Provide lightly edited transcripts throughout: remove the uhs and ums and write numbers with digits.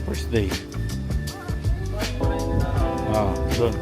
first day. Doon.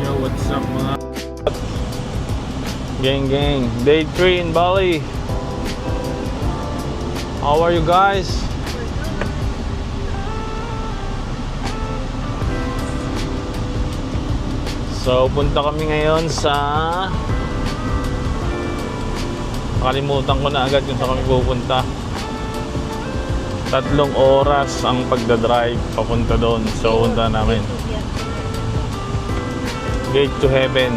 Yo, what's up mga gang? Day 3 in Bali. How are you guys? So, punta kami ngayon sa... Nakalimutan ko na agad kung saan kami pupunta. 3 oras ang pagdadrive papunta doon. So, punta namin Gate to Heaven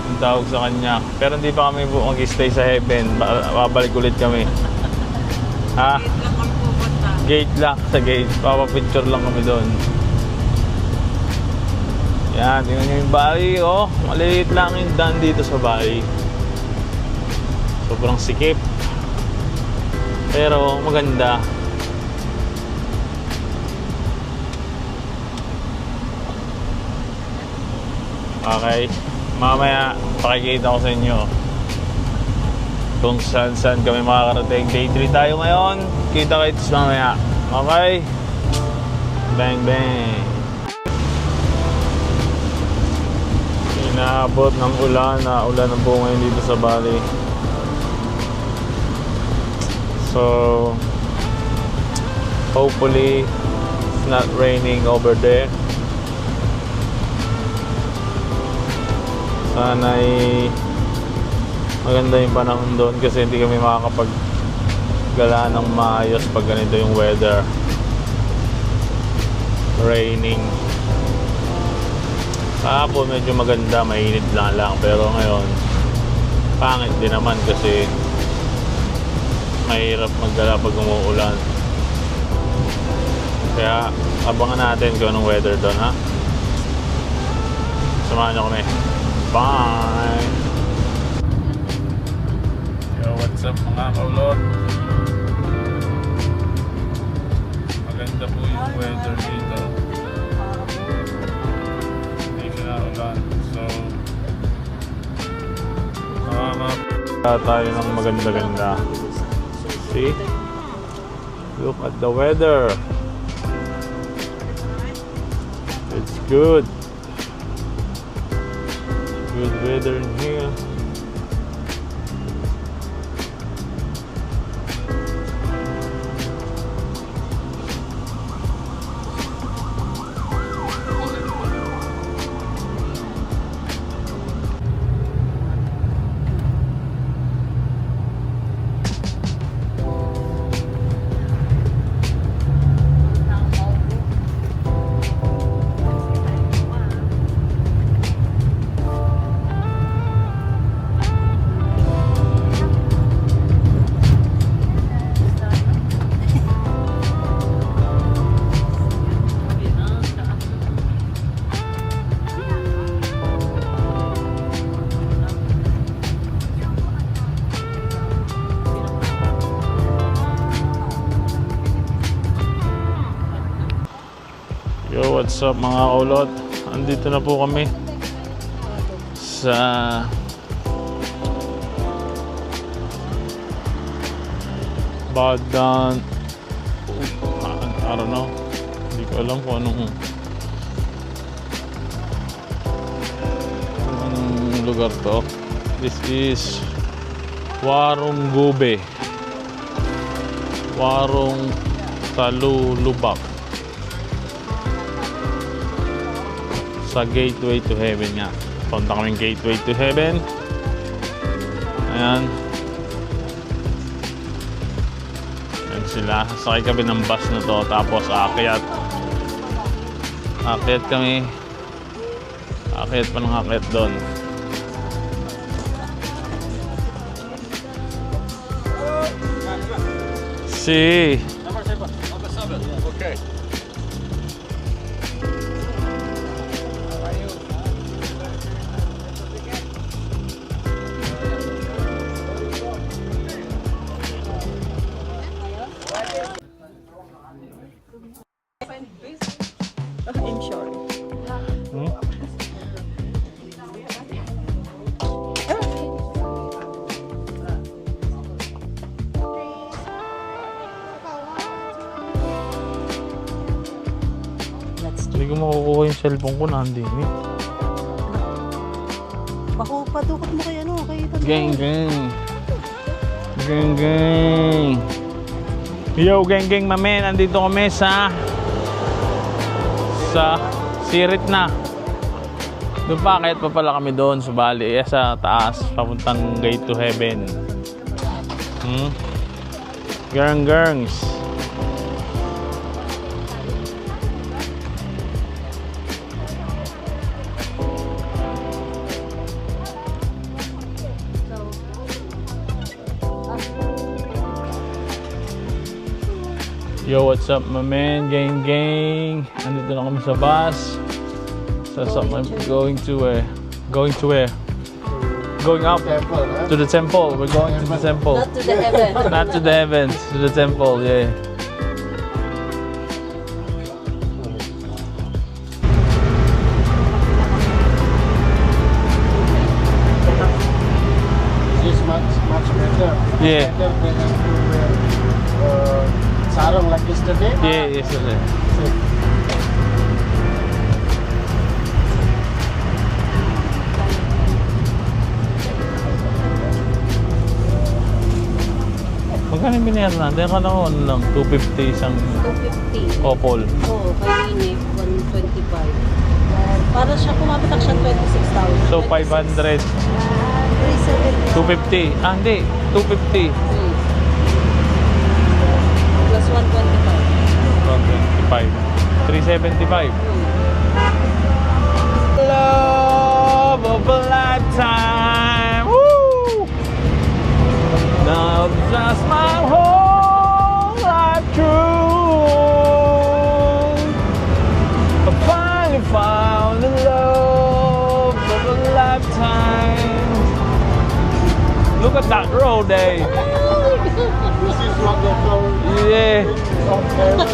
ang tawag sa kanya. Pero hindi pa kami mag-stay sa Heaven. Babalik ulit kami. Ha? Gate lang sa gate. Papapicture lang kami doon. Yan, tingnan nyo yung Bali. Oh, maliit lang yung daan dito sa Bali. Sobrang sikip. Pero maganda. Okay, mamaya pakikita ko sa inyo kung saan kami makakarating. Day 3 tayo ngayon. Kita kayo mamaya. Okay? Bang bang. Inaabot ng ulan ng buong ngayon dito sa Bali. So hopefully it's not raining over there. Sana'y maganda yung panahon doon kasi hindi kami makakapag-gala ng maayos pag ganito yung weather. Raining. Kahapon medyo maganda, mainit lang. Pero ngayon, pangit din naman kasi mahirap maggala pag umuulan. Kaya abangan natin kung anong weather doon, ha? Samahan niyo kami. Bye! Yo, what's up mga kaulot? Maganda po yung weather dito. Hindi na ulan. So makakapagpunta tayo ng maganda-ganda. See? Look at the weather. It's good. Good weather in here. Yo, what's up mga kaulot? Andito na po kami sa Badan. I don't know. Hindi ko alam kung anong lugar to. This is Warung Gube. Warung Talulubak. Sa Gateway to Heaven nga. Punta kaming Gateway to Heaven. Ayan. Ayan sila. Sakay kami ng bus na to. Tapos aakyat. Aakyat kami. Aakyat pa ng aakyat doon. Si. Okay. I'm sure. Hindi ko makukuha yung cellphone ko, nandun eh. Bako, padukot mo kay ano, kay Tando. Gang gang. Gang gang. Yo, gang gang mamen, andito kami sa Sirit na. Doon pa, kahit pa pala kami doon sa Bali, sa taas, papuntang Gate to Heaven. Gang-gangs. Yo, what's up my man? Gang gang. Andito na kami sa bus. Going to where? Going to where? Going up to the temple. We're going to the temple. Not to the heaven. Not to the heavens, to the temple, yeah. This much better. Yeah. Better than sarong like yesterday. Yeah, yesterday. Magkano yung binayaran natin? Akala ko ano lang, 250 isang 250. couple. Oo, kay Inip, 125. Para siya, pumapatak siya 26,000. So 500, 370. 250. Ah, hindi, 250. Plus 125. 125. 375. Love of a lifetime. Woo! Now just my whole life through. I finally found the love of a lifetime. Look at that road there. This is what they call Yeah. of heaven.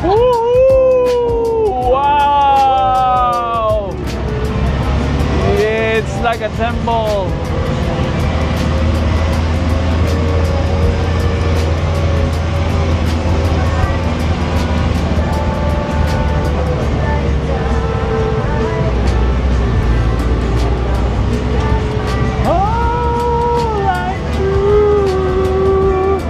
Woo! Wow! It's like a temple. Oh, like you.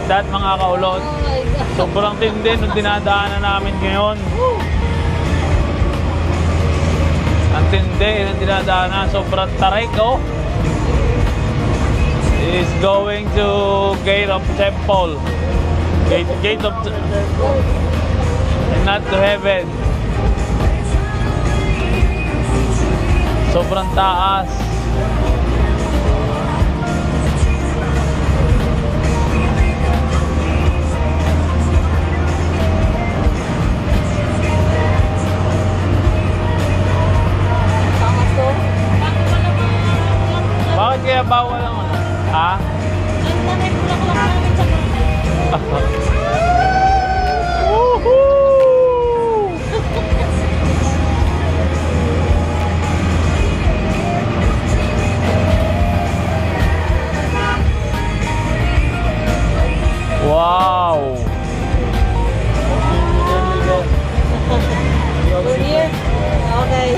that mga kaulot. Oh my God. Sobrang tindi nung dinadaanan namin ngayon. Ang tindi nung dinadaanan. Sobrang tarik, oh. Is going to Gate of Temple. Gate of... not to heaven. Sobrang taas. Takas to. Bakit kaya bawal ang ano? Ha? Ang nanay bulaklak namin sa barangay. Woohoo! Wow! We're here? Okay.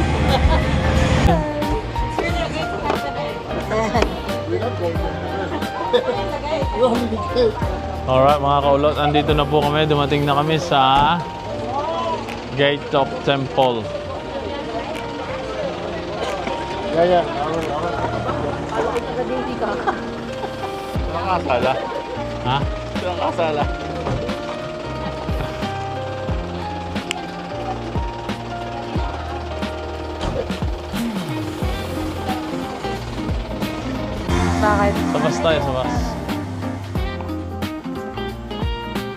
We're not going there. You want me to? Alright mga kaulot, andito na po kami. Dumating na kami sa Gate of Temple. Yeah. Nag-baby ka. Nakasala? Ha? Nakasala. Bakit? Sa bus tayo, sa bus.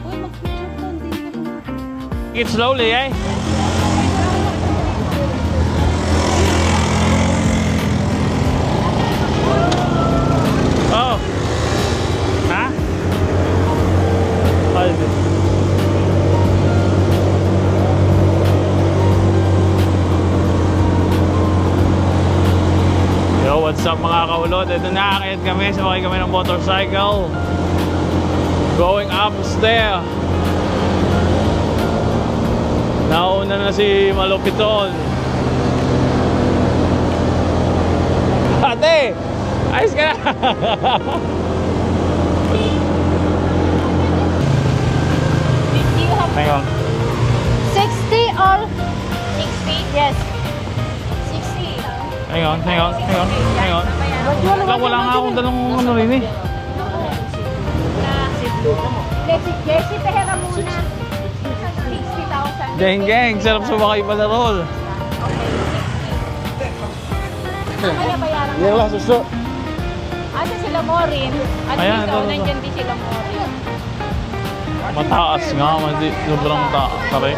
Uy, mag-picture ka. Hindi Eat slowly, eh? Oh. Ha? Ay, yo, what's up mga kaulot? Ito na, akit kami. Sumakay kami ng motorcycle. Going upstairs. Nauna na si Malupiton. Ate! Ayos ka na! Do you have Hang on. 60 or 60? Yes. 60. Hang on. Wala nga akong dalawang ano rin eh. Jersey, pehera muna. 60,000. Geng, sarap sumakay pala roll. Kaya bayaran mo. Yan lang, suso. Asa sila Morin? At Ayan, dito, ito. nandyan din sila Morin. Mataas nga, sobrang tarik.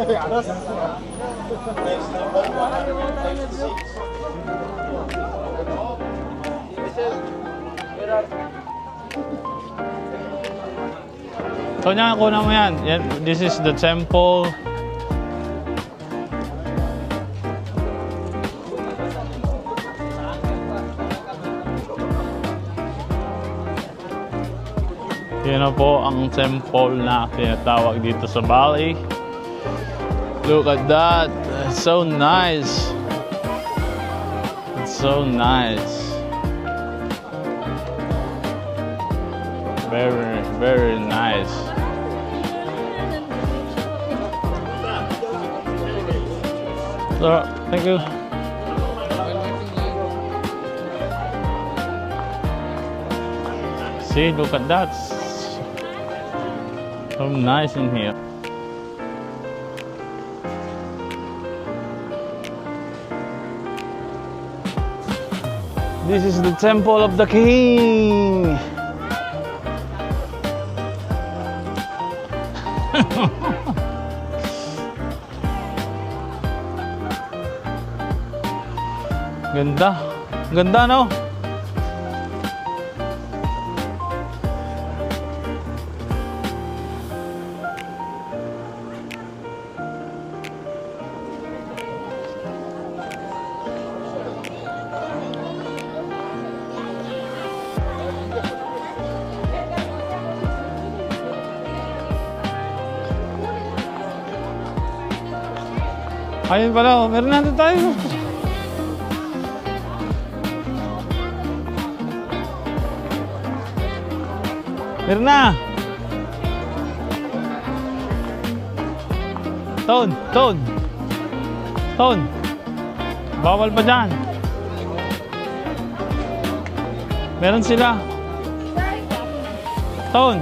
Aras. So niya, kunan mo yan. This is the temple. Yan na po ang temple na tinatawag dito sa Bali. Look at that. It's so nice. It's so nice. Very, very nice. So, thank you. See, look at that. So nice in here. This is the temple of the king. Ganda. Ganda, no? Ayun pala, oh. Meron natin tayo. Meron na. Ton. Bawal pa dyan. Meron sila. Ton.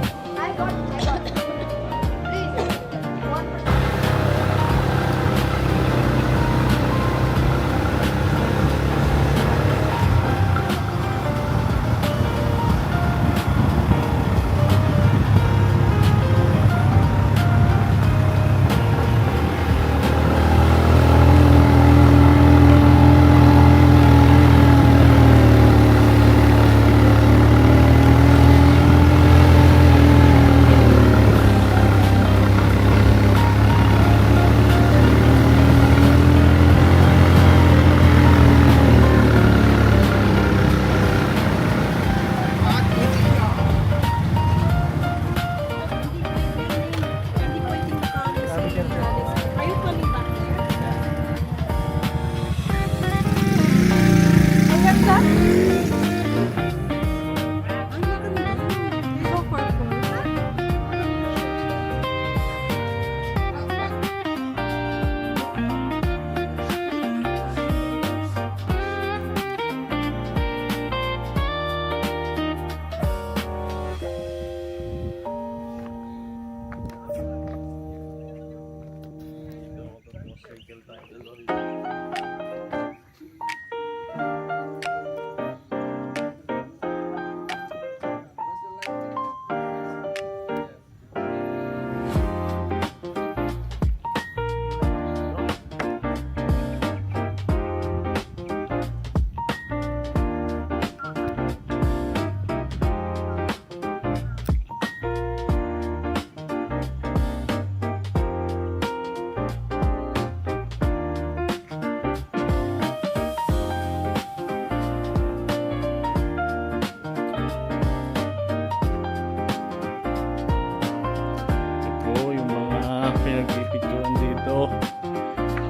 Pinagpipicturan dito,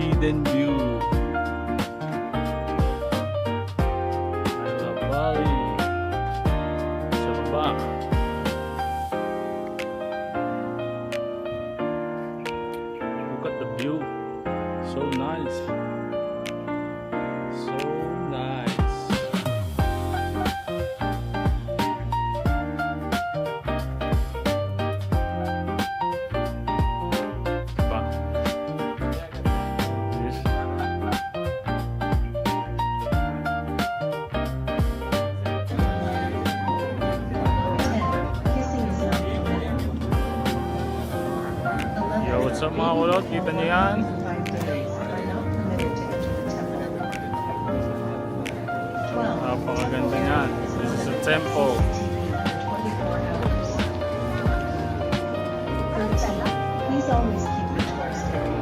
hidden view Isla Valley sa baba. Look at the view, so nice, so nice. What's up mga kulot? Kita nyo yan? Napakaganda yan. This is a temple. Please always keep the tourist area.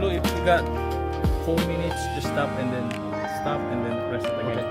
If you got 4 minutes to stop and then press it again.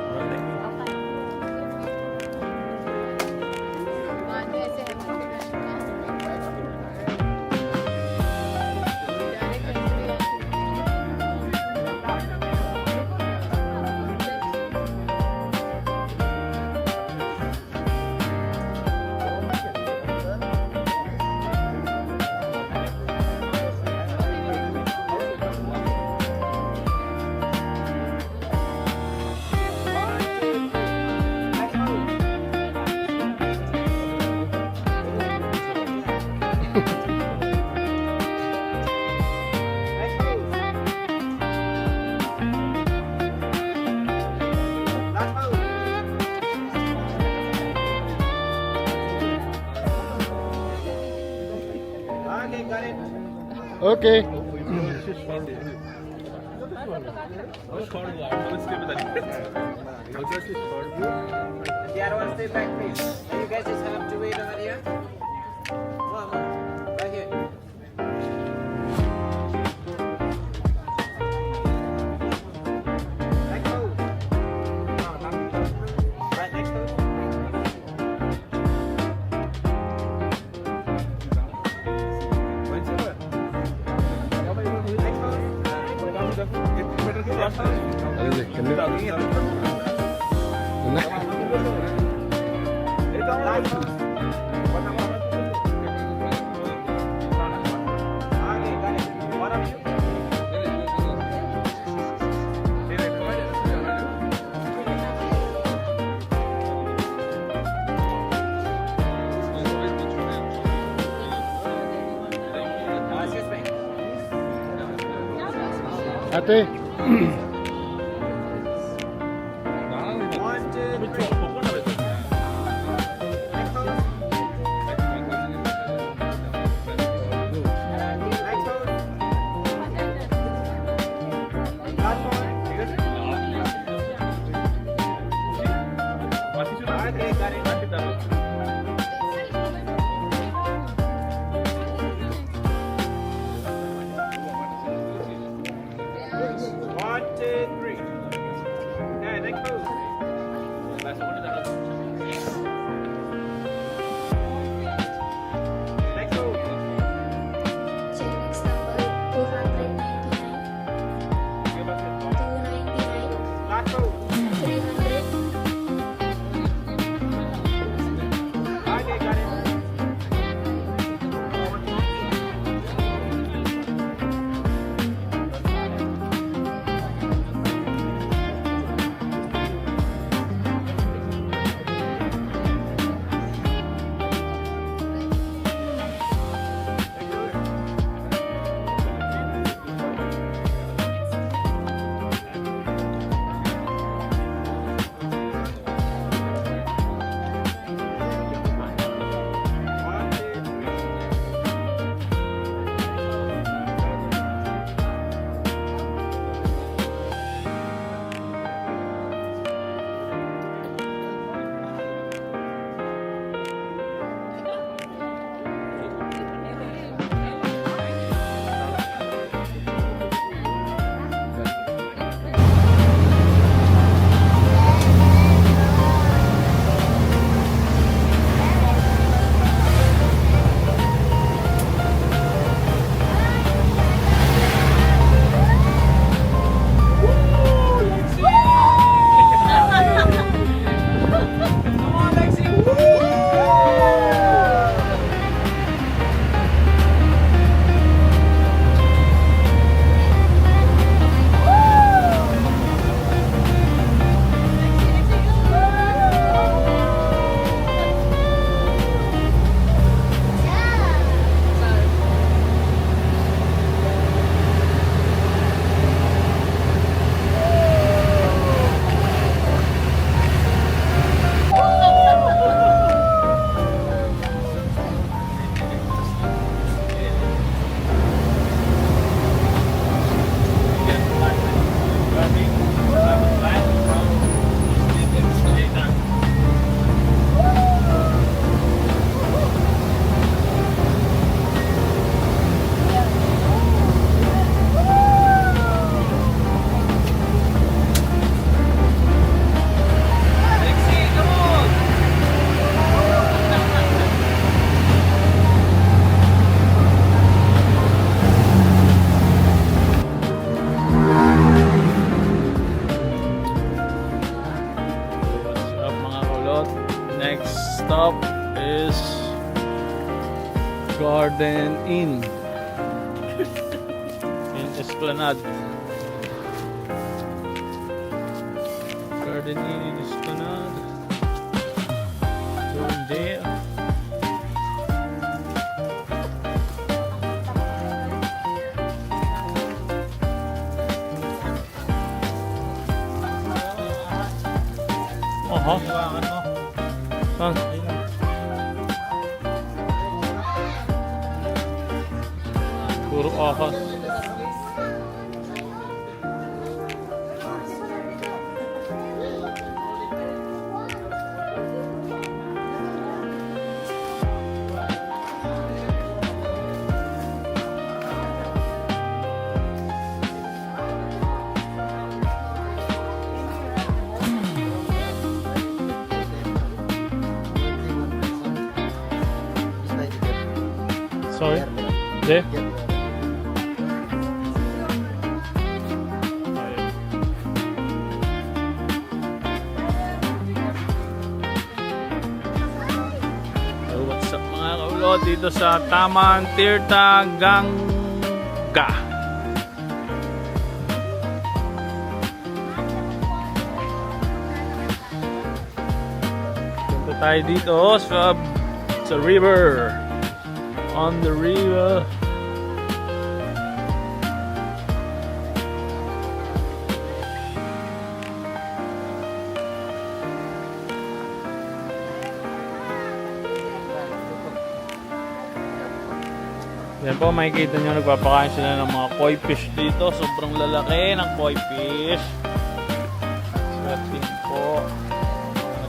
Okay. The other one stay back, please. And you guys just have to wait over here. Come on, right here. Next move. Right next move. Okay, got it. One of you. Excuse me. Ate. 1, 2, 3. Next move. Next move. Last one. Okay, got it. One, two, three. Okay, next move. Next move. Check number 299, 299, Last move. 300. Okay, got it. One, two, three. Come on, Lexi. What's up mga kulot? Next stop is Garden Inn in Esplanade. Garden Inn in Esplanade. Going there. Aha. Saan? Puro ahas. Sorry? There? So what's up mga kaulot dito sa Taman Tirta Gangga. Punta tayo dito sa river. On the river. Yan po, makikita nyo, nagpapakain sila ng mga koi fish dito. Sobrang lalaki ng koi fish. Swerting po.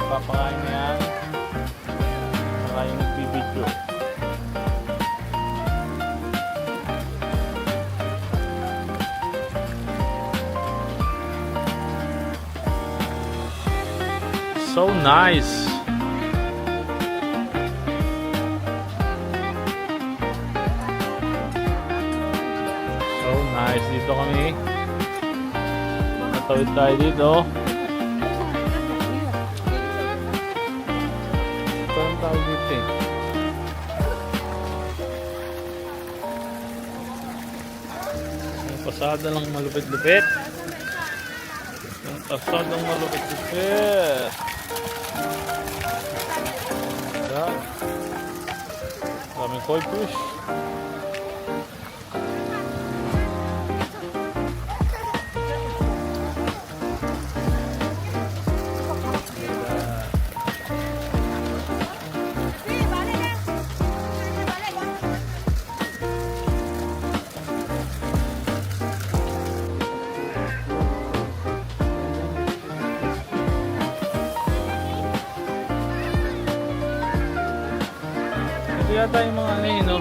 Nagpapakain na yan. Saka yung nagbibidyo. So nice. So nice. Dito kami. Natawid tayo dito. Ito ang tawag dito eh. Ang pasada lang malupit-lupit. Ang pasadang malupit-lupit. Daming koi fish. Ito yata yung mga ano yun, no?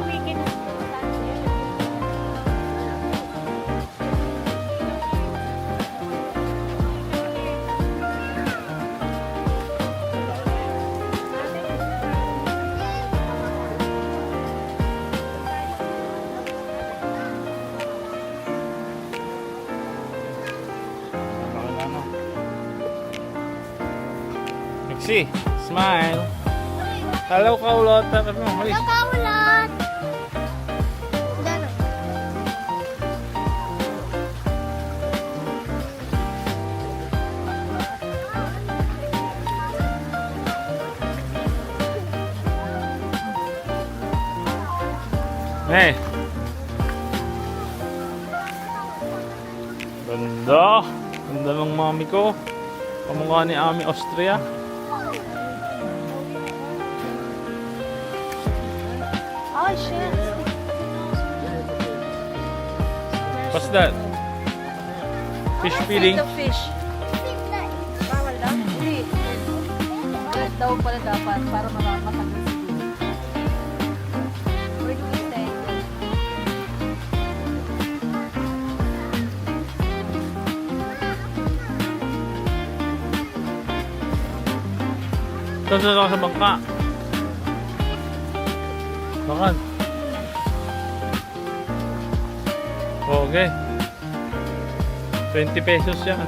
Mixi, smile. Hello, kaulot. Hello, kaulot! Gano'n? Eh. Ganda. Ganda ng mami ko. Kamukha ni Ami Austria. Oh, shit. What's that? Fish feeding? The fish. Bawal daw? Hindi. Red daw pala dapat para matagal siguro. Where do we stay? Ito sa bangka. Bakit? Okay. 20 pesos yan.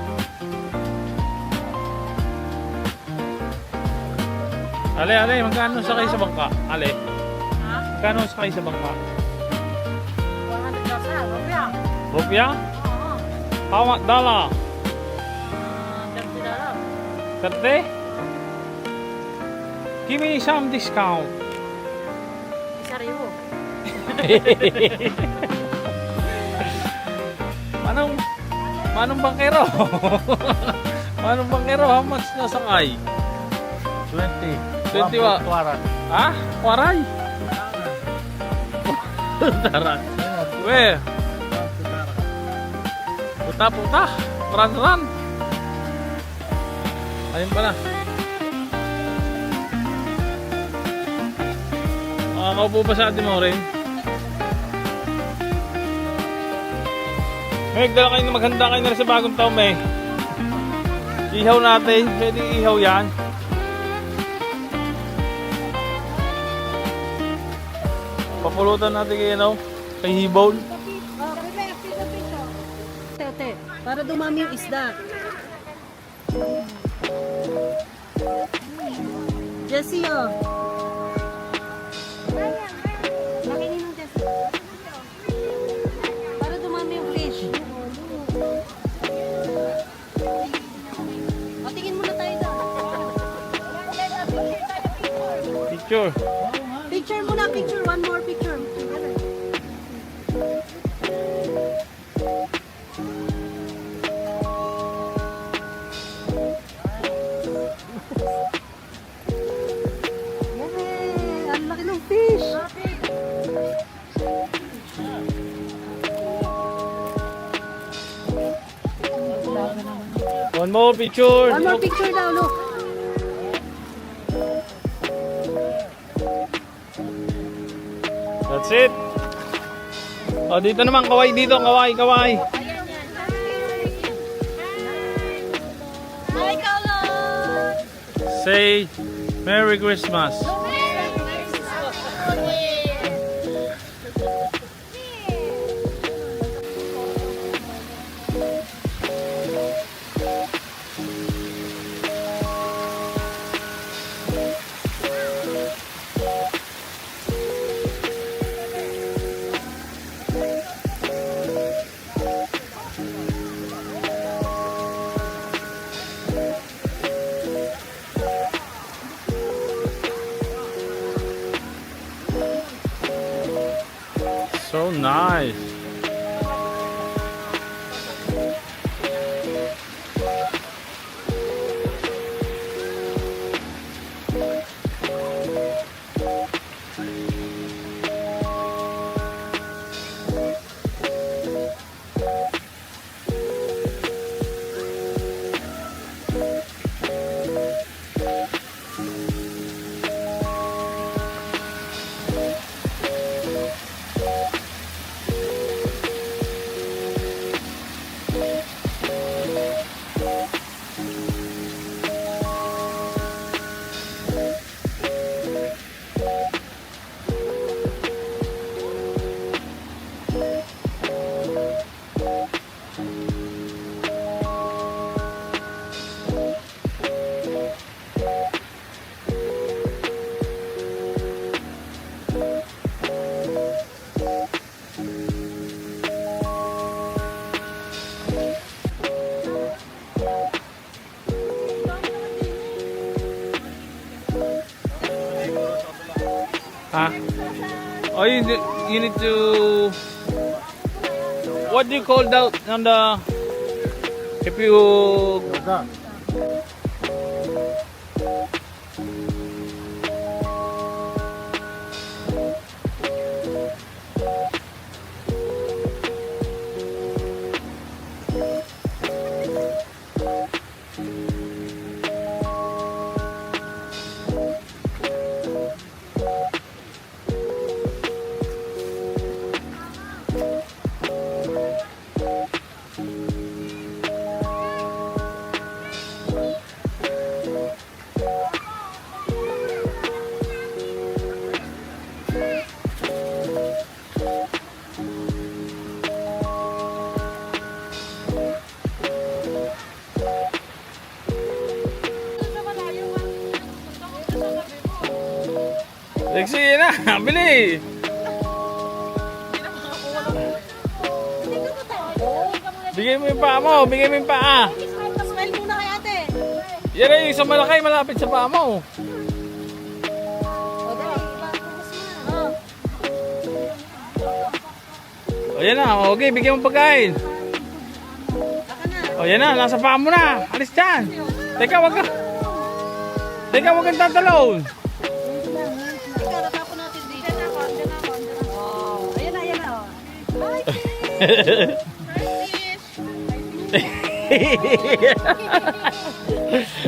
Ale, magkano sakay sa bangka? Ale, Ha? magkano sakay sa bangka? 100 daw sa Rupya. Rupya? Oo. How much dollar? 30 daw. 30? Give me some discount. Sariho. Manong bangkero? Manong bangkero? How much na sakay? 20. 20 wa? Waran. Ha? Waray? Darat. Where? Puta. Run. Ayun pala. Makakaupo ba sa atin mo rin? Meg, dala kayo na maghanda kayo na rin sa bagong taon, Meg. Ihaw natin. Pwede ihaw yan. Papulutan natin kayo, kay Hibaw. Tete, para dumami yung isda. Jessie, oh. Nakinin mo, Jessie. Para dumami yung fish. O, tingin muna tayo doon. Picture. Picture muna, picture. One more picture. Yay! Ang laki ng fish! One more picture. One more picture daw, look. That's it. O, dito naman. Kaway dito. Kaway. Hi, Carlos! Say, Merry Christmas. So nice. Huh? Oh, you need to. What do you call that on the? If you. Sige na, bili! Bigay mo yung paa mo, bigay mo yung paa. Smile muna kay ate. Yan ay isang malaki, malapit sa paa mo. O, dali. O yan na, okay, bigyan mo pagkain. O yan na, nasa paa mo na. Alis dyan. Teka, wag ka. Teka, wag kang tatalon. Ikaw, natapon natin dito. Ayan na. Ayan na. Ay,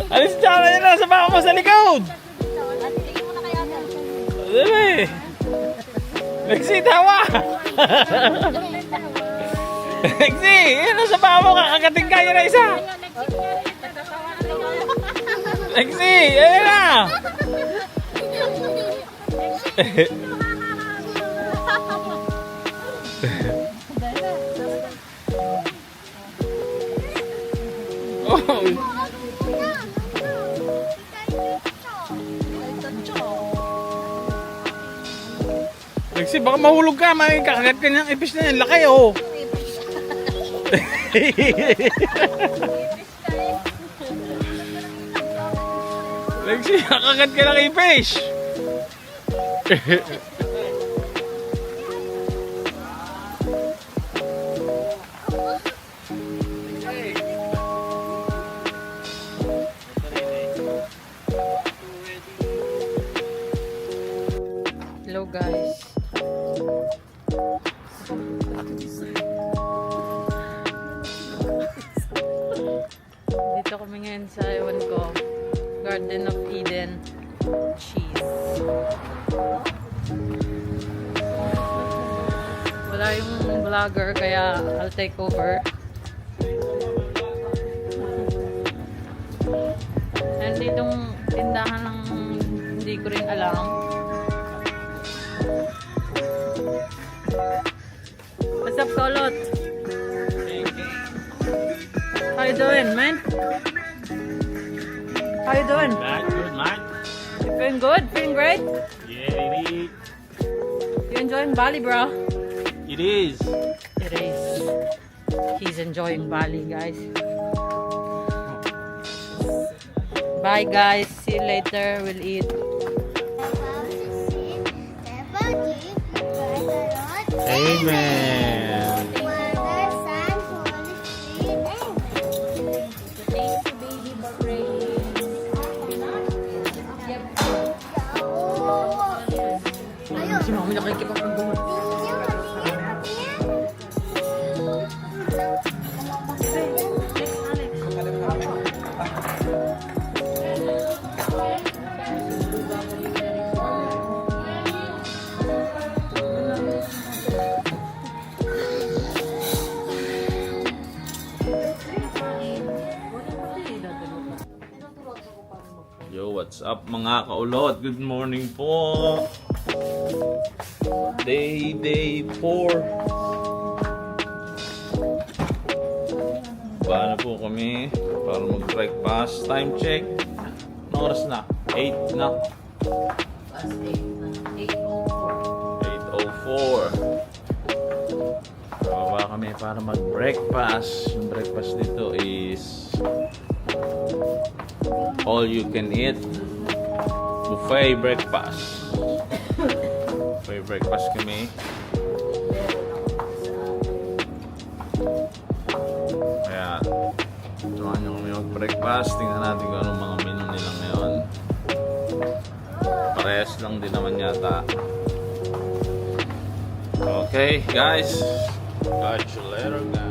Alis siya na yun, nasa baka mo sa likod. Sige mo na kaya na. Dali. Lexi, tawa. Lexi, yun, nasa baka mo, kakagating kaya na isa. Lexi, ayun na. Oh. Lexi, baka mahulog ka, may kakagat ka niyang ipis na yan. Laki, oh. Lexi, kakagat ka ng ipis. Hello guys. Dito kami ngayon sa ewan ko, Garden of Eden cheese. Wala yung vlogger kaya I'll take over. And ditong tindahan ng hindi ko rin alam. What's up, Kolot? How you doing, man? How you doing? Good, man. You feeling good? Feeling great? Yeah, it is. You enjoying Bali, bro? It is. It is. He's enjoying Bali, guys. Bye, guys. See you later. We'll eat. Amen. Si Mami nakikipag ng bunga. Yo, what's up mga kaulot? Good morning po. Day 4. Bana po kami para mag-breakfast. Time check. Anong oras na? 8 na. 8:04. Bababa kami para mag-breakfast. Yung breakfast dito is all you can eat buffet breakfast. Buffet breakfast kami. Kaya samahan nyo kami mag-breakfast. Tingnan natin kung anong mga menu nila ngayon. Parehas lang din naman yata. Okay guys, catch you later guys.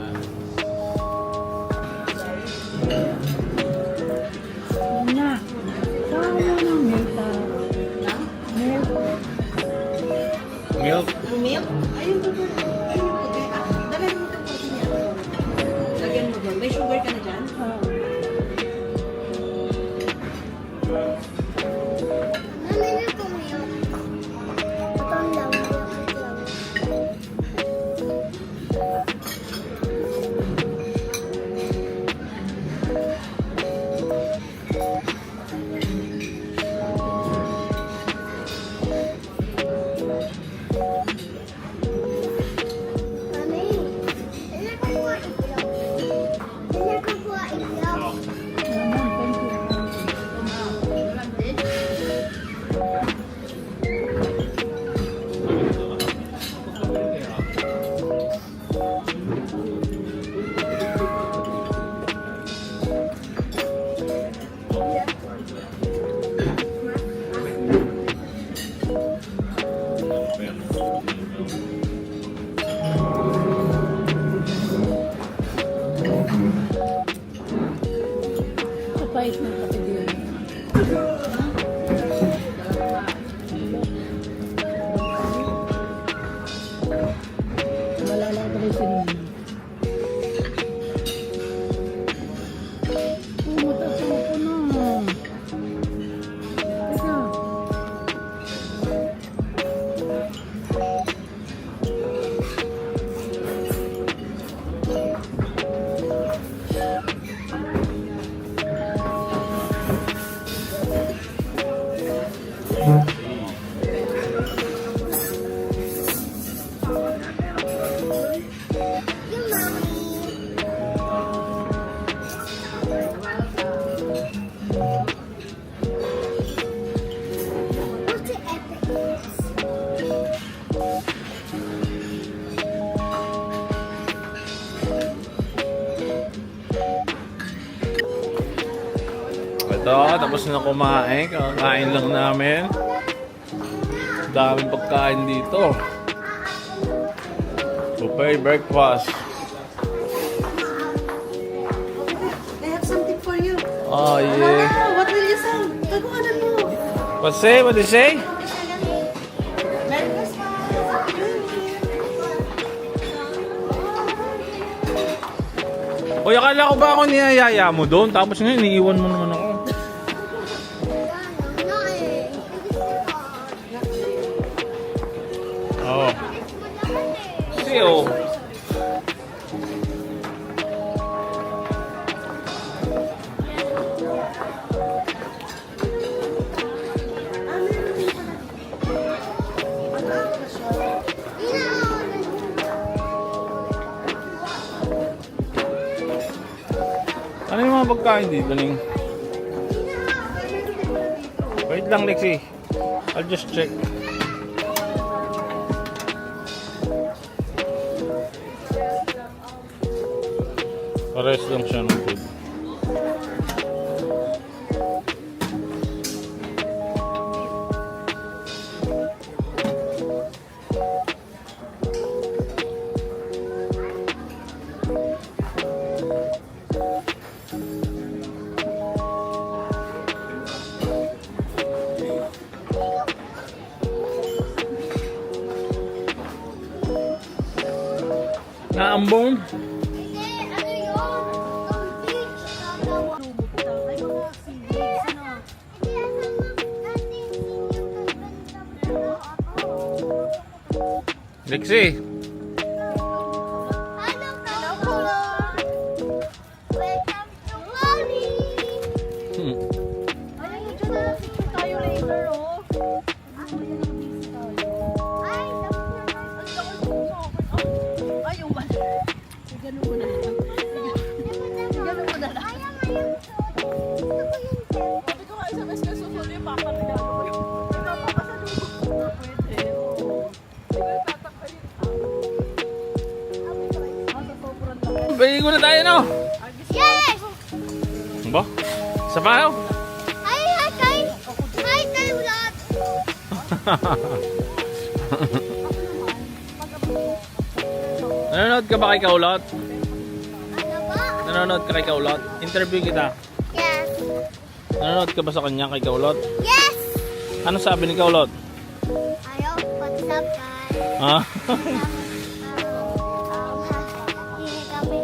Milk. Milk? Ayun po. Dali mo ito po niya. Lagyan mo doon. May sugar ka na dyan? pait ng kape din. Malala ko rin sinunod. Pumunta ko na. Teka. Ito, tapos na kumain. Kakain lang namin. Daming pagkain dito. Buffet breakfast. I have something for you. Oh, yeah. Ah, what will you say? Taguanan mo. What say? What do you say? Merry Christmas. Uy, akala ko ba ako niyayaya mo doon? Tapos ngayon, iniiwan mo naman ako. Oo. Kasi oh. Ano yung mga pagkain dito, Ning? Wait lang, Lexi. I'll just check. Pares lang siya ng food. Naambong. Lexi. Baligo na tayo, no? Yes! Ano ba? Sa payo? Hi, ulat! Nanonood ka ba kay Kaulot? Ano ba? Nanonood ka kay Kaulot? Interview kita. Yes! Nanonood ka ba sa kanya kay Kaulot? Yes! Ano sabi ni Kaulot? Ayaw, what's up, guys? Ah? Hindi kami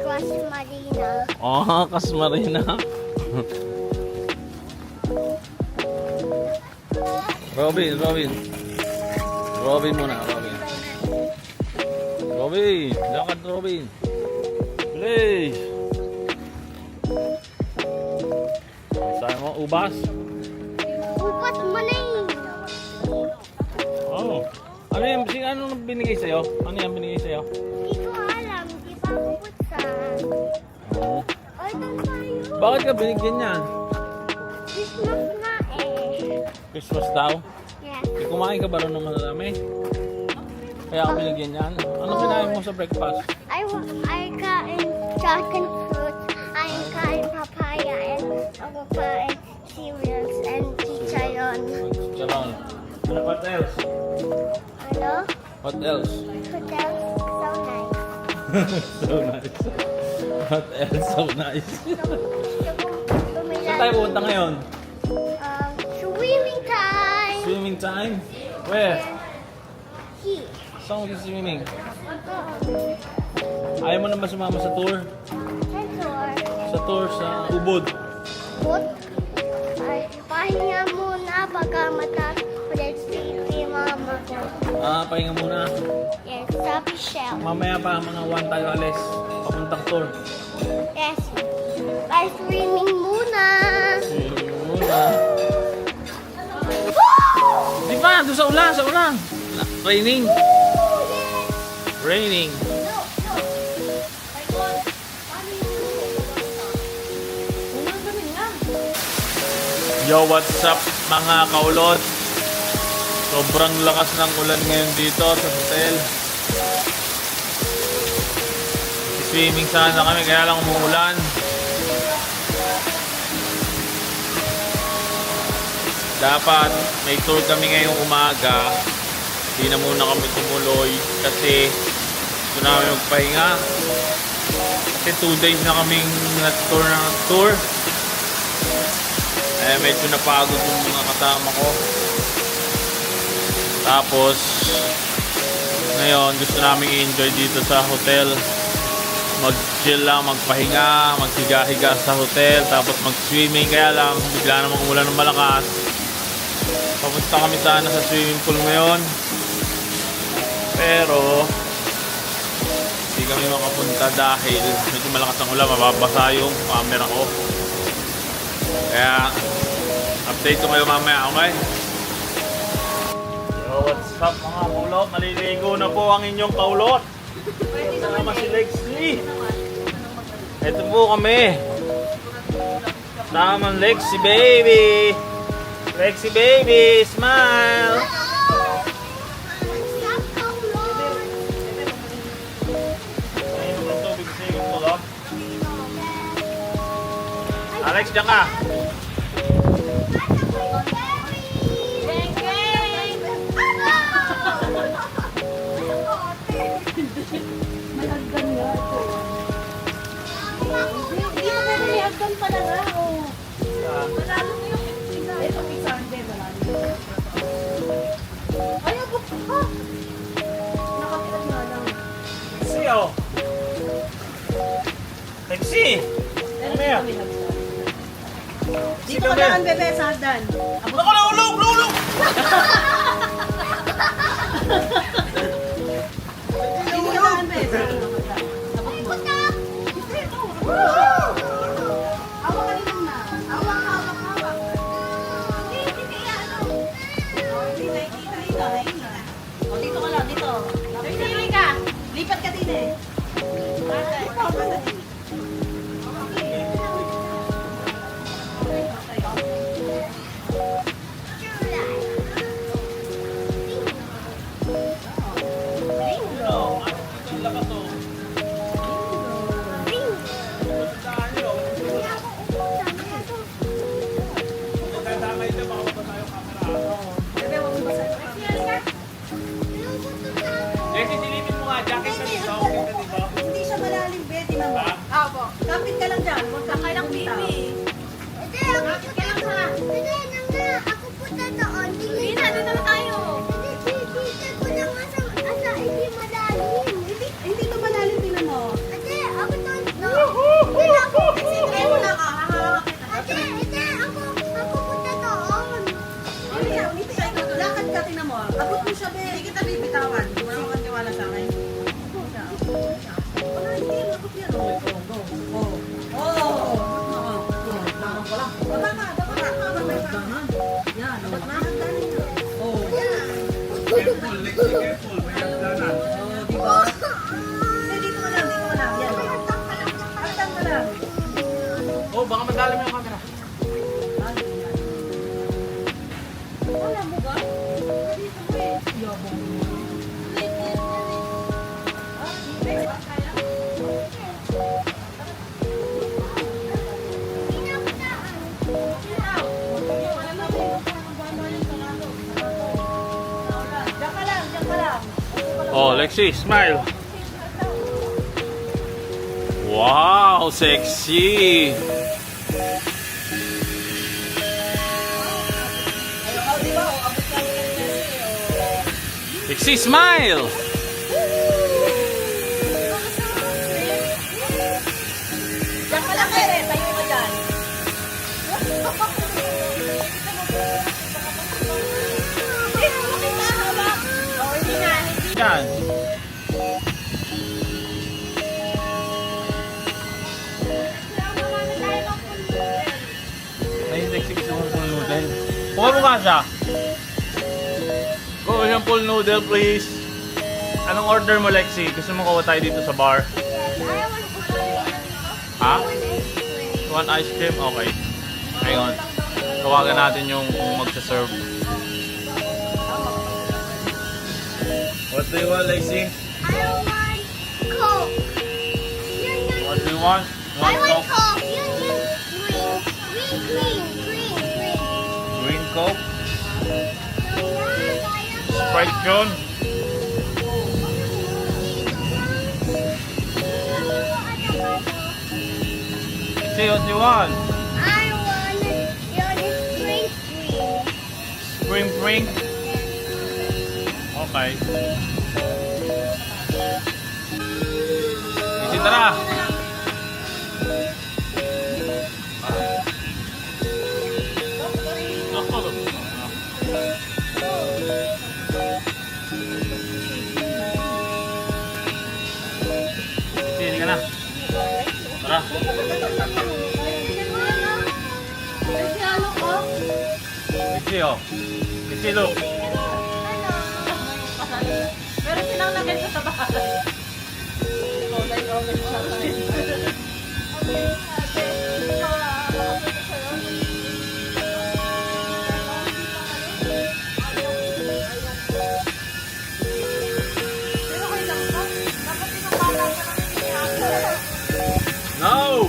Crush Marina. Oh, Kasmarina. Robin muna, Robin. Robin, lakad Robin. Play. Sabi mo, ubas? Upat mo na Oh. Ano yung binigay sa'yo? Ano yung binigay sa'yo? Hindi ko alam, di pa ako buksan. Oh. Ay, doon tayo. Bakit ka binigyan yan? Christmas nga eh. Christmas daw? Yes. Eh, kumain ka ba rin naman marami? Kaya ako binigyan yan. Ano kinain mo sa breakfast? I kain dragon fruit. I kain papaya and ako kain cereals and chicharon. Charon. What else? Ano? What else? Hotel, so nice. So nice. What else? So nice. Yung tayo pupunta ngayon? Swimming time. Swimming time? Where? Here. Saan mo swimming? Ayaw mo na ba sumama sa tour? Sensor. Sa tour sa Ubod. But, ay, pahinga muna baka ulit si mama ko. Pahinga muna. Yes, sabi siya. Mamaya pa mga 1 tayo alis. Papuntang tour. Yes. By swimming muna. Swimming muna. Di ba? Doon sa ulan. Raining. Raining. Yo, what's up mga kaulot? Sobrang lakas ng ulan ngayon dito sa hotel. Swimming sana kami kaya lang umuulan. Dapat may tour kami ngayong umaga. Hindi na muna kami tumuloy kasi gusto namin magpahinga. Kasi 2 days na kaming tour. Eh, medyo napagod yung mga kasama ko. Tapos, ngayon, gusto namin i-enjoy dito sa hotel. Mag-chill lang, magpahinga, maghiga-higa sa hotel, tapos mag-swimming. Kaya lang, bigla namang umulan ng malakas. Papunta kami sana sa swimming pool ngayon. Pero, hindi kami makapunta dahil medyo malakas ang ulan, mababasa yung camera ko. Kaya, update ko kayo mamaya, okay? Yo, what's up mga kaulot? Maliligo na po ang inyong kaulot. Kasama si Lexi. Ito po kami. Sama Lexi baby. Lexi baby, smile. Ayun ang tubig sa iyo, kaulot. Alex, diyan ka. Hindi mo na nilihagdan pala nga. Malalo mo yung isa. Ito, isa. Hindi, malalo. Ay, ako pa. Nakatilan nga lang. Lexi, oh. Lexi! Mamaya. Dito ka lang, bebe, sa hagdan. Ako na, ulog! Dito ka lang, bebe, sa hagdan. Hawak ka rin na. Hawak. Dito. O, dito ka lang, dito. Lipat ka din eh. Bebe, huwag mo basa. Lexi, silipin mo nga. Jacket ka dito. Okay ka dito. Hindi siya malalim, be. Tingnan mo. Ako. Kapit ka lang dyan. Huwag kang Kailang baby. Hindi, ako punta doon. Hindi, ako punta doon. Hindi na, dito na tayo. Hindi ko na nga sa hindi malalim. Hindi to malalim, tingnan mo. Ate, ako doon. Hindi ako. Try mo lang, hahawak kita. Ate, ako punta doon. Lakad ka, tingnan mo. Abot mo siya, be. Hindi kita bibitawan. Wala kang maniwala sa akin. Wala, hindi. Abot yan. Baba ka. Yan. Abot na. Careful, Lexi, careful. May hagdanan. Diba? Dito ka lang. Yan. Hagdan ka lang. Oh, baka madalam yung camera. Wala mo ba? Dito mo eh. Yabong. Diyan ka lang. Oh, Lexi, smile. Wow, sexy. Lexi, smile! Diyan ka lang eh. Tayo ka dyan. Oh, hindi na. Yan. Ay, Lexi, gusto mo full noodle. Kuha mo kasa. Kuha siyang full noodle, please. Anong order mo, Lexi? Gusto mo kuha tayo dito sa bar? Ha? One ice cream? Okay. Ngayon, tawagan natin yung magsaserve. What do you want, Lexi? I want Coke. What do you want? You I want Coke? Coke. Green. Green Coke? Sprite John? See what you want? I want green. Spring? Okay. Isi, tara! Isi, hindi ka na. Tara. Kasi ano ko? Isi, oh. Isi, look. Pero silang lagay sa tabahan. Oh, like, No!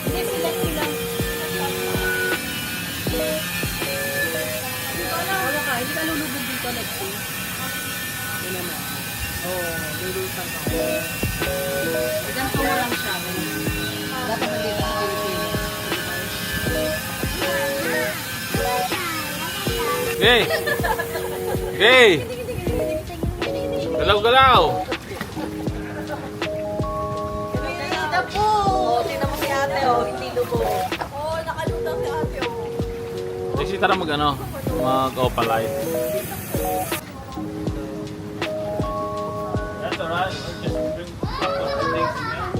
Hindi sila. Wala ka, hindi ka lulubog dito, Lexi. Wala na. Oo, lulusan ka. Ganito mo lang siya. Dapat nandito sa Pilipinas. Gay! Gay! Galaw-galaw! Tita po! Tingnan mo si ate, oh. Hindi lubog. Oh, nakalutang si ate, oh. Lexi, tara mag-opalite. That's alright. Just bring a couple of things in there.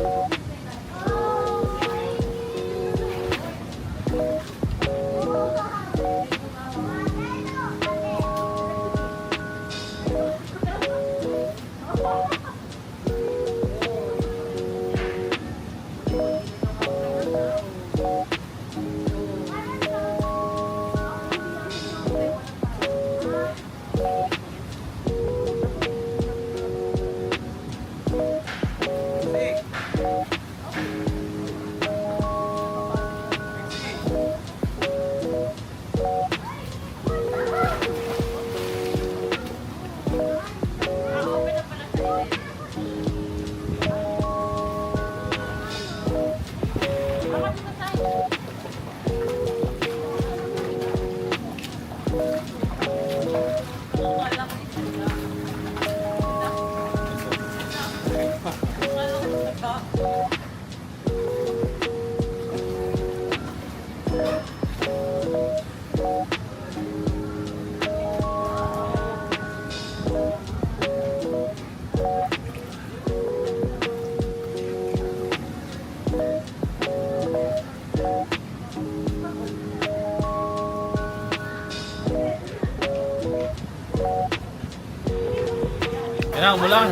Yan na, umulan.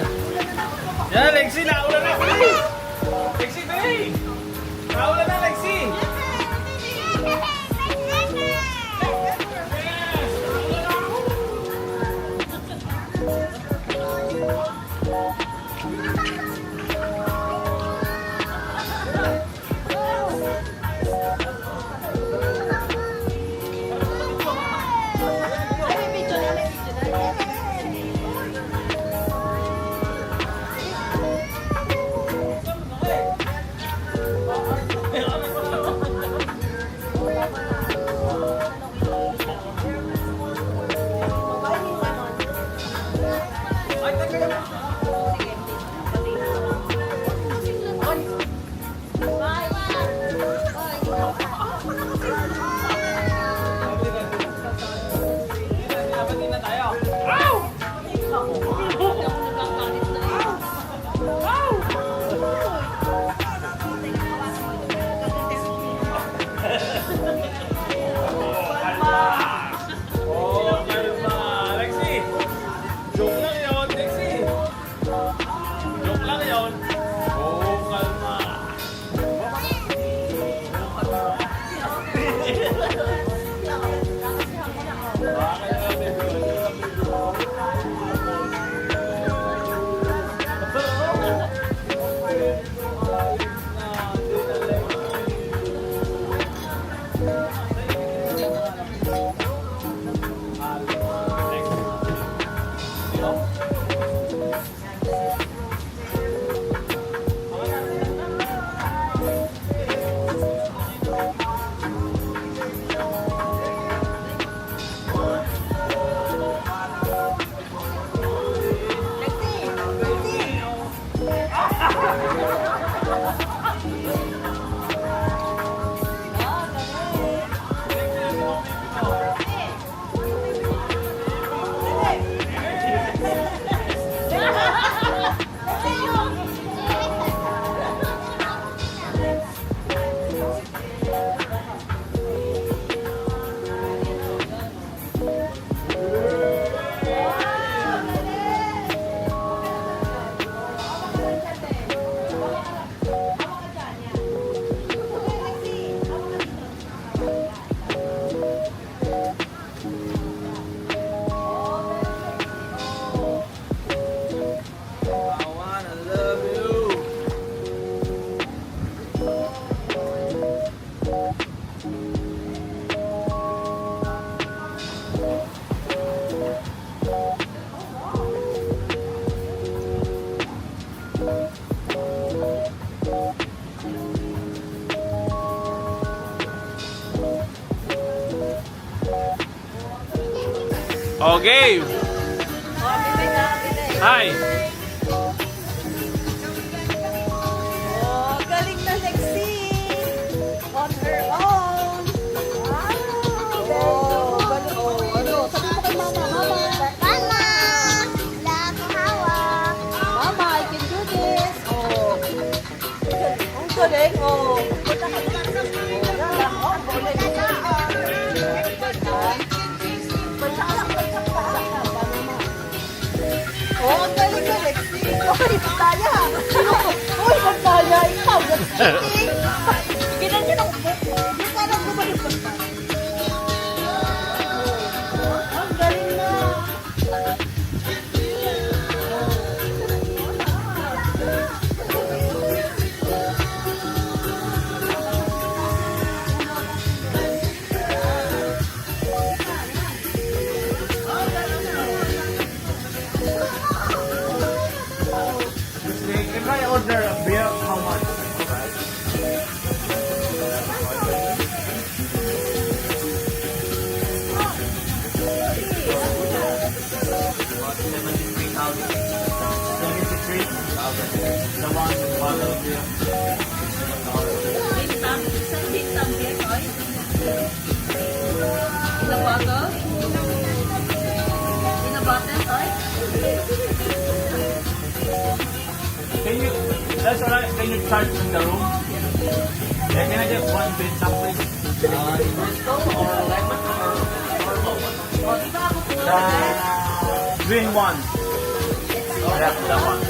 Yan, Lexi, naulan na. Lexi, dali. Naulan na, Lexi. Okay. Hi. Oh, galing na Lexi! On her own! Wow! Oh, galing. Oh, ano? Sabi mo kay mama, mama! Mama! Love hawak! Mama, I can do this! Oh! Ang galing, oh! Punta ka na. Oh, yan lang. Oh, galing. Oh, ang galing ka, Lexi! Uy, pagkaya! Sino ko? Uy, pagkaya! Ikaw, Lexi! Ginan niyo ng book. Hindi ka lang bumalik pagkaya. Ang galing na! If I order a beer, how much? The one bottle of beer. In a bottle? In a bottle, right? Can you, that's alright, can you charge in the room? Yeah, can I get one bit something? Or lemon the green one. Yeah, that one.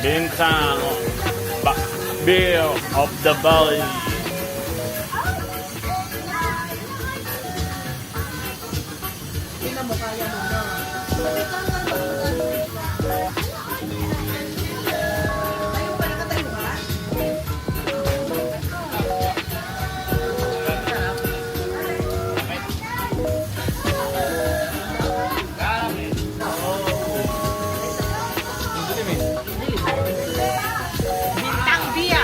Bintang. Beer of the Valley. Tingnan mo, kaya mo na. Ayaw pa nakatayo ka? Bintang Bia.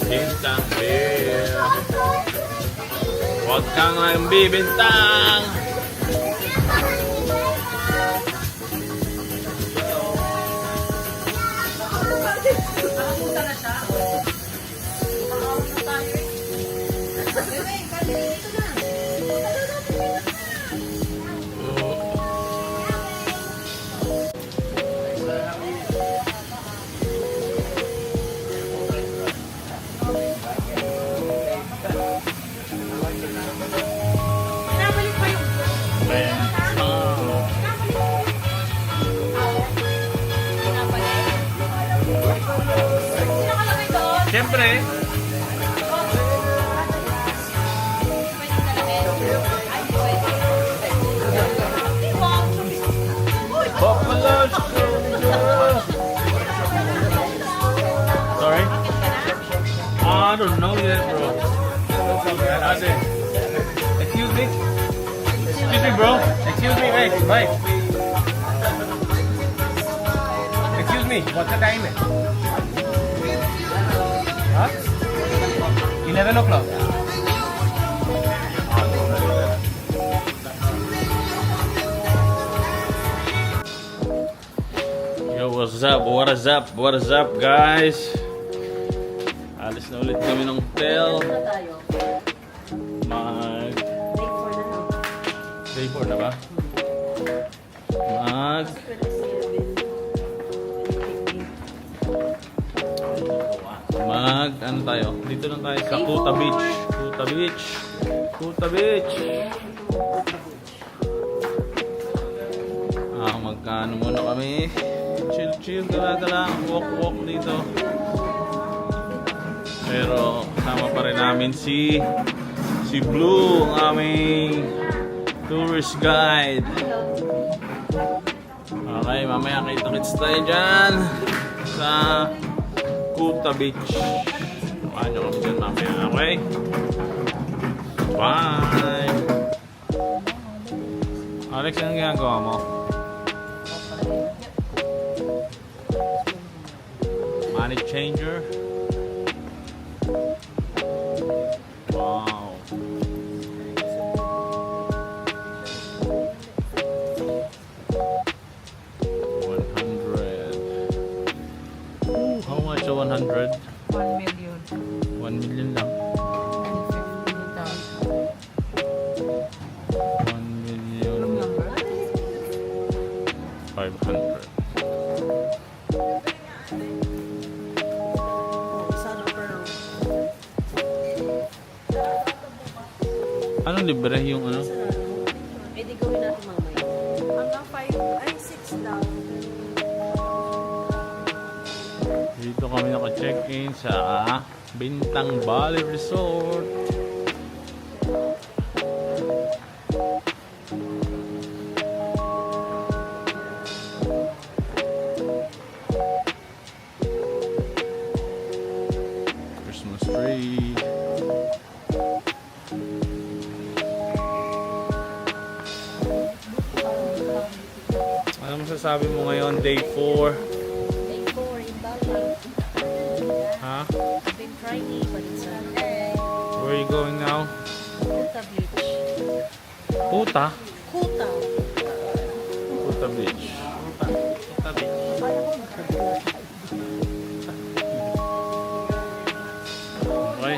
Bintang beer. Huwag kang lang bibintang. Nakapunta na siya. Nakakapunta na tayo eh. Bebe, kali dito na. Nabalik pa yung Sino kalagay doon? Siyempre. Pwede dalawin. Ay, pwede. Buffalo Soldier. Sorry? I don't know yet, bro. Excuse me? Excuse me, bro. Excuse me, hey, excuse me, what's the time? Huh? 11 o'clock. Yo, what's up? What is up? What is up, guys? Alis na ulit kami ng hotel. Na tayo. Mag... Day 4 na no? Day 4 na ba? Mag... 27. Mag... Ano tayo? Dito lang tayo sa Kuta Beach. Kuta Beach. Kuta Beach. Magkano muna kami. Chill, gala-gala. Walk dito. Pero kasama pa rin namin si Blue, ang aming tourist guide. Okay, mamaya kita-kits tayo dyan sa Kuta Beach. Samahan nyo kami dyan mamaya, okay? Bye! Alex, anong ginagawa mo? Money changer? Wow. How much a 100? 1 million. 1 million lang. 1 million Number? 500. Ano libre yung ano? Eh di gawin natin mamaya. Hanggang 5, ay 6 lang. Dito kami naka-check-in sa Bintang Valley Resort. Christmas tree. Ano masasabi mo ngayon, day 4? Day 4 in Bali. Ha? I've been trying but it's okay. Where are you going now? Kuta Beach. Puta? Kuta. Kuta Beach. Kuta Beach. Okay.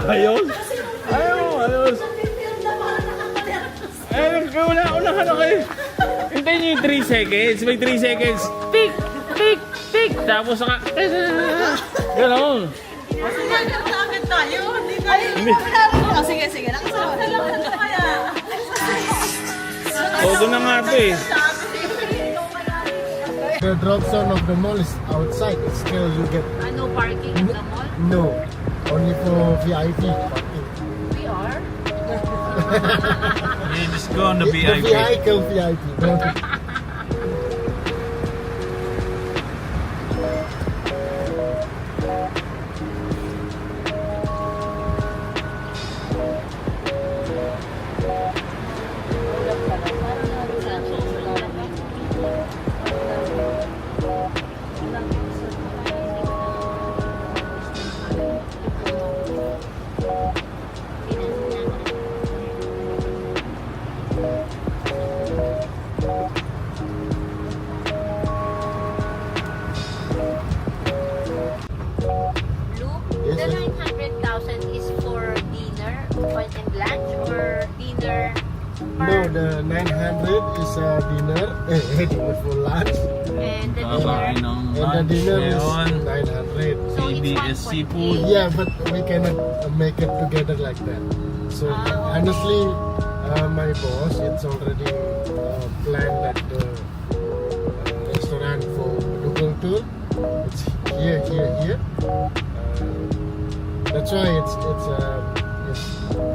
Ayos! Ayos! Unahan kayo. Hintayin nyo yung 3 seconds. May 3 seconds. Tick! Tick! Tick! Tapos saka... Ganon. Hindi. Oh, sige. Nakasunod na lang kaya. Todo na nga ito eh. The drop zone of the mall is outside. It's still you get No parking in the mall? no, only for VIP parking. We are. Okay, just go on the The VIP. VIP. The 900,000 is for dinner, point and lunch, or dinner No, the 900 is dinner, dinner for lunch, and the Kakain dinner. ng and the lunch dinner is ngayon. 900. So it's CBS 1.8. Seafood. Yeah, but we cannot make it together like that. So honestly, my boss, it's already planned at the restaurant for Google tour. It's here. That's why it's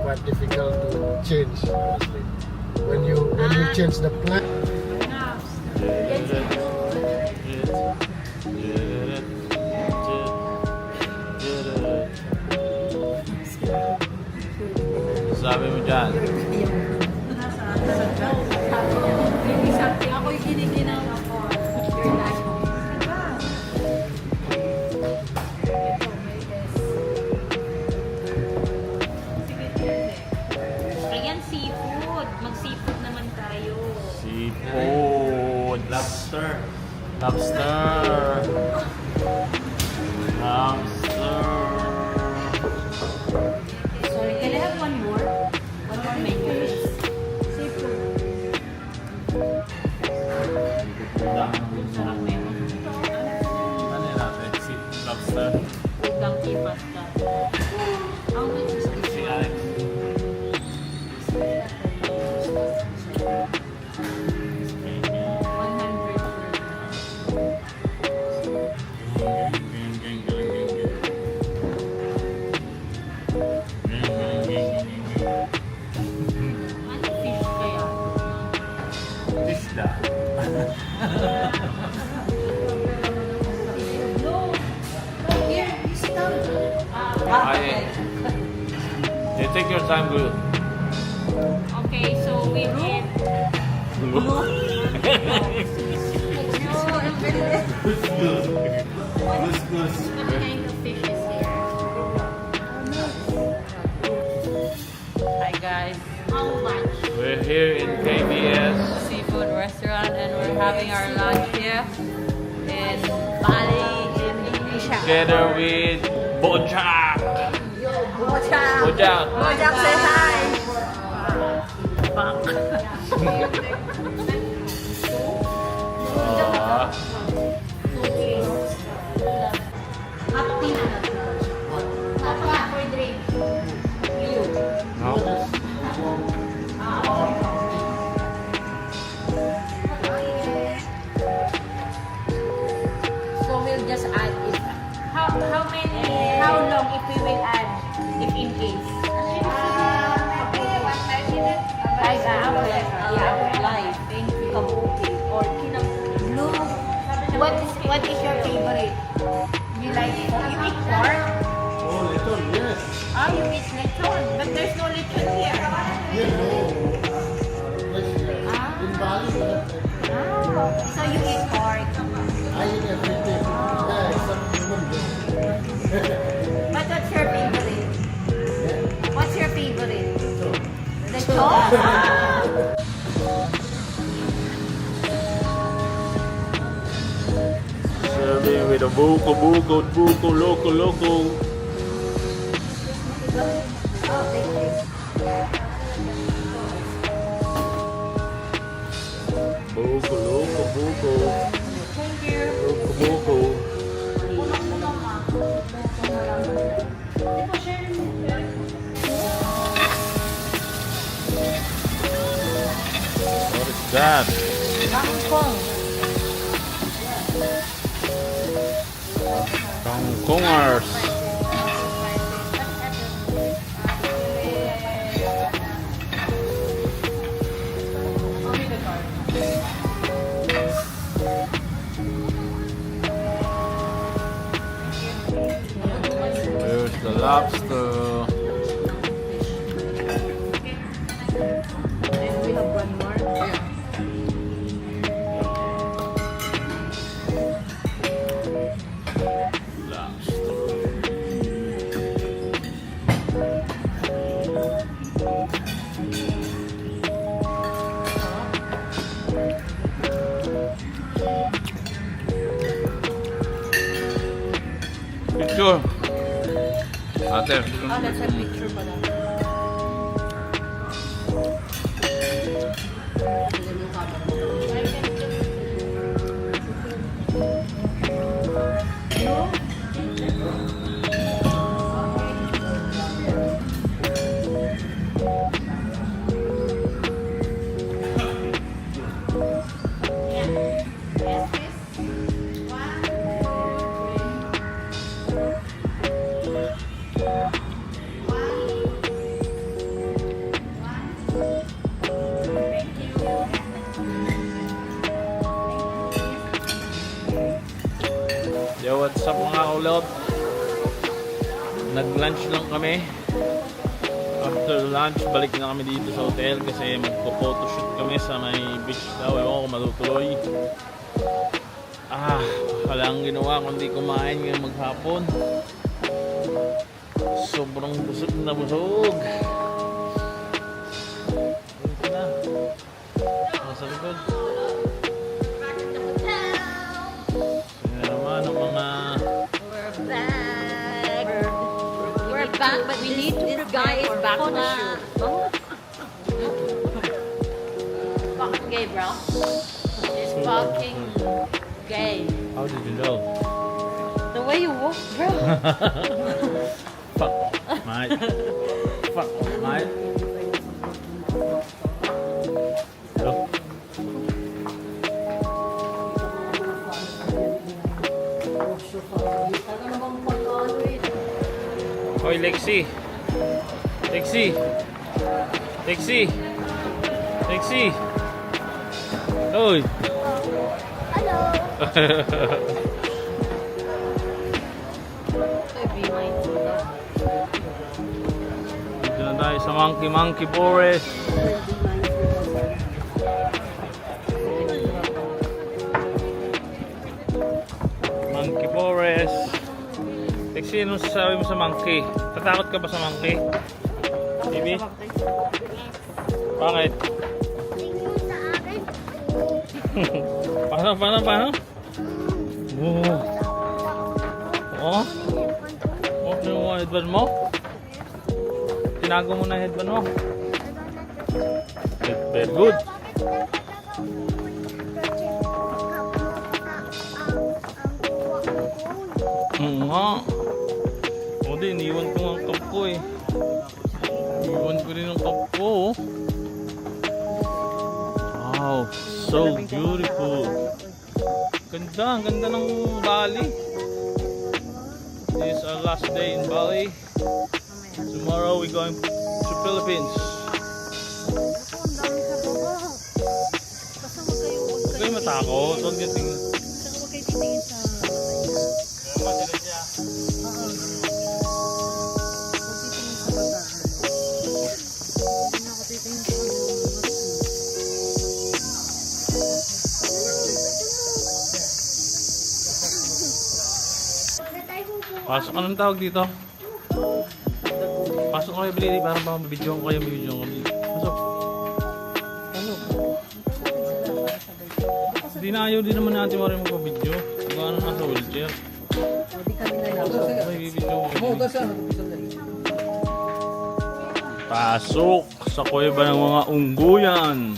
quite difficult to change, honestly. When you change the plan. Sabi mo dyan. Ako'y giniginawa ko. Ayan, seafood. Mag-seafood naman tayo. Seafood. Lobster. Lobster. Lobster. Sorry, can I have one more? One more menu. Seafood. Sarap meron. Ano yun natin? Lobster. Donkey pasta. How much is this? Si Alex. Ano fish kaya? Isda. Here, sit down. Ay. You take your time, good. Okay, so we need... What kind of fish is here? Hi guys, How much? We're here in KBS. seafood restaurant and we're having our lunch here in Bali, Indonesia. Together with Bojack. Bojang. Bojack. Bojang, say hi. Hot tea na. Papa, for drink. You. No? So we'll just add it. How many? How long if we will add? If in case. Like okay. Yeah, live. Thank you. Kabuki or blue. What is your favorite? You like you eat pork? Oh, little, yes. Oh, you eat lechon, but there's no lechon here. Yeah, no. In Bali, we have Oh, so you eat pork. I eat everything. Yeah, except human being. But what's your favorite? What's your favorite? Lechon? Ah! Serving with a buko, loco. Buko. Thank you. Buko. What is that? Kangkongers. There's the lobster. And we have one more. Picture. Ate. Oh, that's a picture pala. Yes, please. 1, 2, 3. Nag-lunch lang kami. After lunch, balik na kami dito sa hotel kasi magpo-photoshoot kami sa may beach daw. Ewan ko matutuloy. Walang ginawa kundi kumain ngayong maghapon. Sobrang busog na busog. Ito na. Nasa likod. Yan naman ang mga... We're back, but we need to this guy is back na. Fucking gay, bro. It's fucking gay. How did you know? The way you walk, bro. Fuck off, mate. Fuck off, mate. Hello? Hoy, Lexi. Lexi. Lexi. Lexi. Hoy. Hello. Dito na tayo sa Monkey Forest. Monkey Forest. Lexi, anong sasabi mo sa monkey? Tatakot ka ba sa monkey? Baby? Bakit? Tingin sa akin. Paano? Oh. Oh? Oh, ano yung headband mo? Tinago mo na yung headband mo. Very good. Nga. O din, iniwan ko ang cup ko eh. Iniwan ko rin ang cup ko. Oh. Wow, so beautiful. Ang ganda ng Bali. This is our last day in Bali. Tomorrow we're going to Philippines. Huwag kayo matakot. Huwag kayo tingin. Huwag kayo titingin sa... Pasok, anong tawag dito? Pasok kayo, Billy, para mabidyo ko kayo, Pasok. Hindi na ayaw din naman natin maraming magpabidyo. Kung ano nasa wheelchair. Hindi kami na lang. May bibidyo ko. Pasok sa kuweba ng mga ungguyan.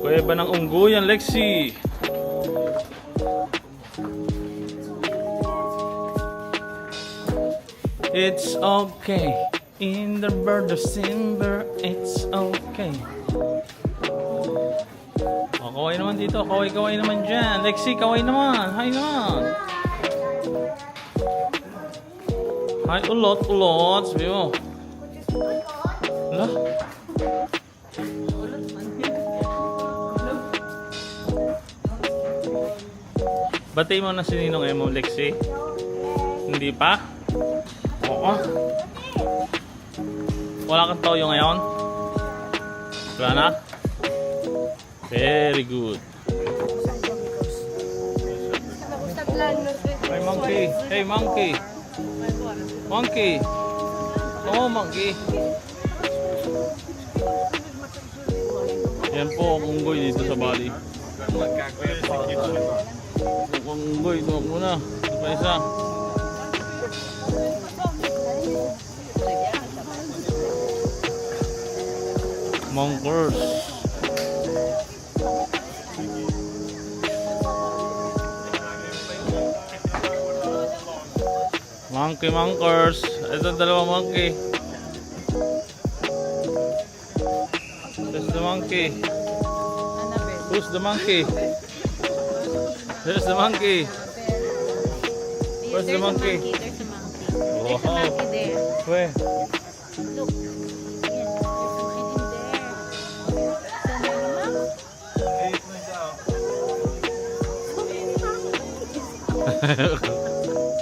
Kuweba ng ungguyan, Lexi. It's okay. In the bird of December, it's okay. Oh, kaway naman dito. Kaway naman dyan. Lexi, kaway naman. Hi naman. Hi, ulot. Sabi mo. Hala. Batay mo na si Ninong Emo, Lexi? Hindi pa? Oo. Wala kang toyo ngayon? Wala na? Very good. Hey monkey. Hey monkey. Monkey. Oh monkey. Yan po ang unggoy dito sa Bali. Ang unggoy, tuwag muna. Ito pa isa. Monkers. Monkers. Ito dalawang monkey. There's the monkey. Who's the monkey? There's the monkey. Where's the monkey? There's a monkey. Wow. There's a monkey there. Where? Look. Yes, there's a monkey in there.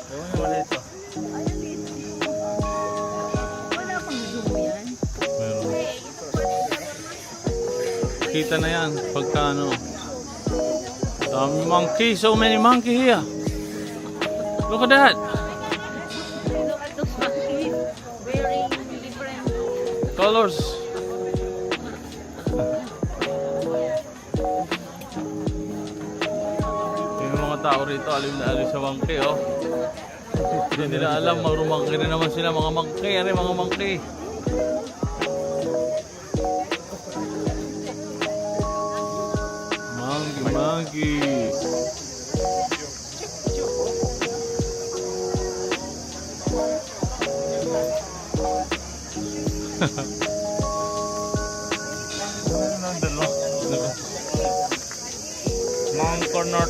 Ewan na wala ito. Kita na yan pagka ano. Monkey, so many monkey here. Look at that. Look at those monkeys wearing different. Colors. Yung mga tao rito, alim na alim sa monkey, oh. Hindi nila alam, marumangki na naman sila, mga monkey. Ano yung mga monkey? Monkey. Monk or not.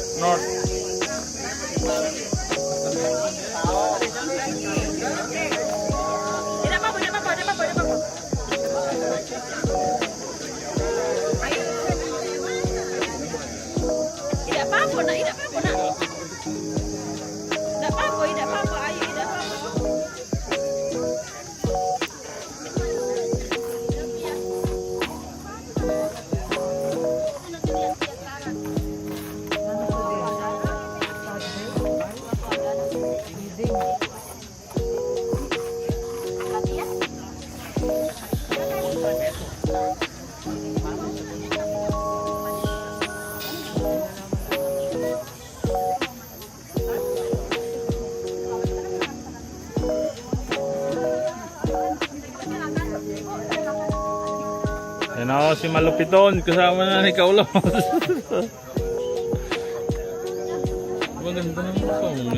Yan ako si Malupiton, kasama na ni Kaulo. Maganda ng song.